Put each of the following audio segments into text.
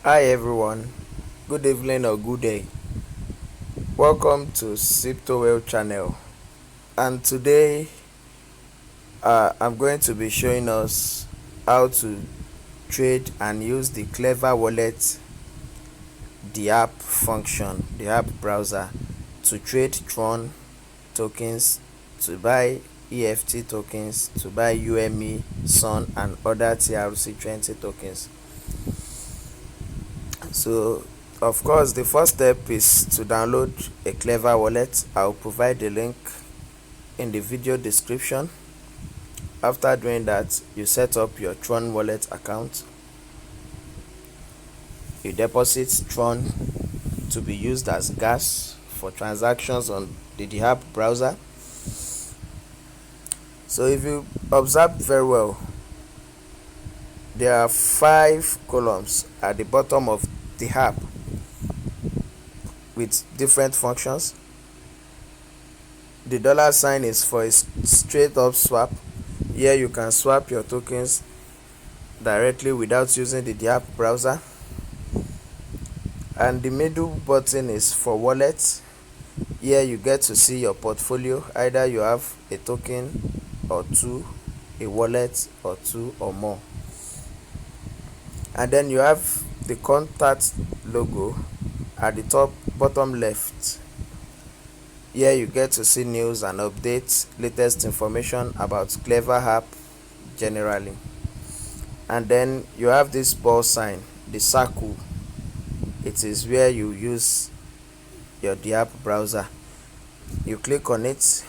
Hi everyone, good evening or good day. Welcome to Cryptowell channel, and today I'm going to be showing us how to trade and use the Klever Wallet, the app function, the app browser, to trade tron tokens, to buy EFT tokens, to buy UME, Sun and other TRC20 tokens. So of course the first step is to download a Klever Wallet. I'll provide the link in the video description. After doing that, you set up your Tron wallet account. You deposit Tron to be used as gas for transactions on the app browser. So if you observe very well, there are 5 columns at the bottom of the app with different functions. The dollar sign is for a straight up swap. Here you can swap your tokens directly without using the app browser. And the middle button is for wallet. Here you get to see your portfolio. Either you have a token or two, a wallet or two or more. And then you have the contact logo at the top bottom left. Here you get to see news and updates, latest information about Klever app generally. And then you have this ball sign, the circle. It is where you use your app browser. You click on it,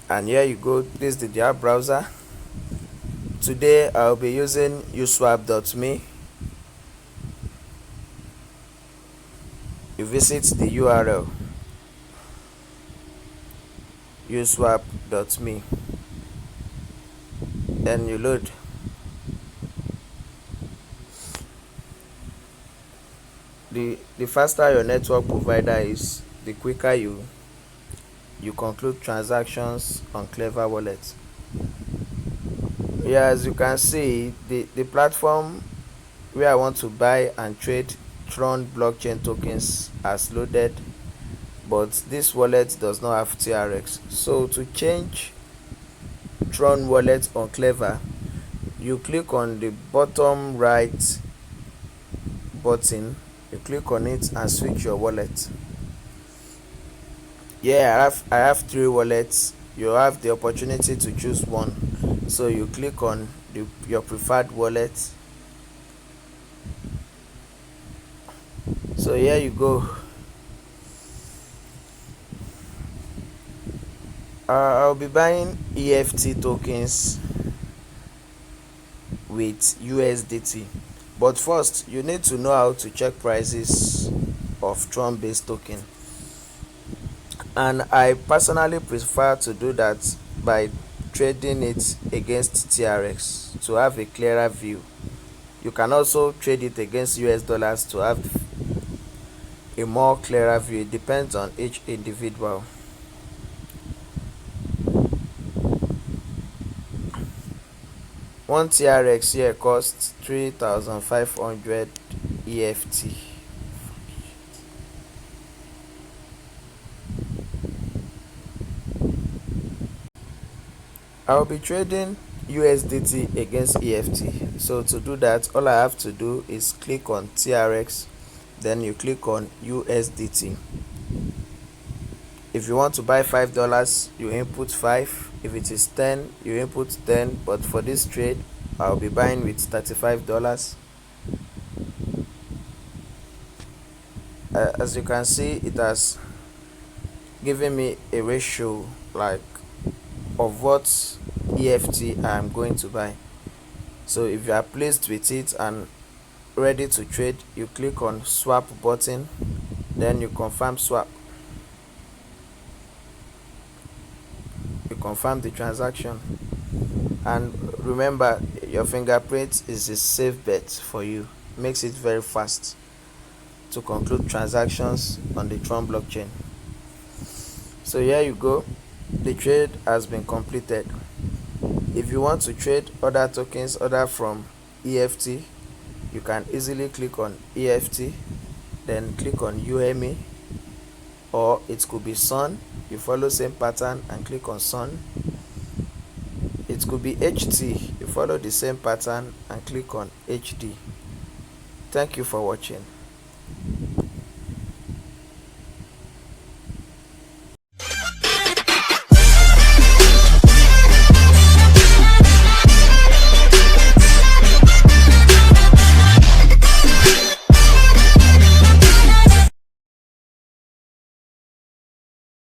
and here you go. This is the app browser. Today I'll be using uswap.me. You visit the URL uswap.me, then you load. The faster your network provider is, the quicker you conclude transactions on Klever Wallet. Yeah, as you can see, the platform where I want to buy and trade Tron blockchain tokens has loaded, but this wallet does not have TRX. So to change Tron wallet on Klever, you click on the bottom right button, you click on it and switch your wallet. Yeah, I have 3 wallets. You have the opportunity to choose one, so you click on your preferred wallet. So here you go. I'll be buying EFT tokens with USDT, but first you need to know how to check prices of Tron based token, and I personally prefer to do that by trading it against TRX to have a clearer view. You can also trade it against US dollars to have a more clearer view. It depends on each individual. One TRX here costs 3,500 EFT. I will be trading USDT against EFT. So to do that, all I have to do is click on TRX, then you click on USDT. If you want to buy $5, you input 5. If it is 10, you input 10. But for this trade, I'll be buying with $35. As you can see, it has given me a ratio like of what EFT I'm going to buy. So if you are pleased with it and ready to trade, you click on swap button, then you confirm swap. You confirm the transaction, and remember, your fingerprint is a safe bet for you. Makes it very fast to conclude transactions on the Tron blockchain. So here you go. The trade has been completed. If you want to trade other tokens other from EFT, you can easily click on EFT, then click on UME, or it could be Sun. You follow same pattern and click on Sun. It could be HT. You follow the same pattern and click on HD. Thank you for watching.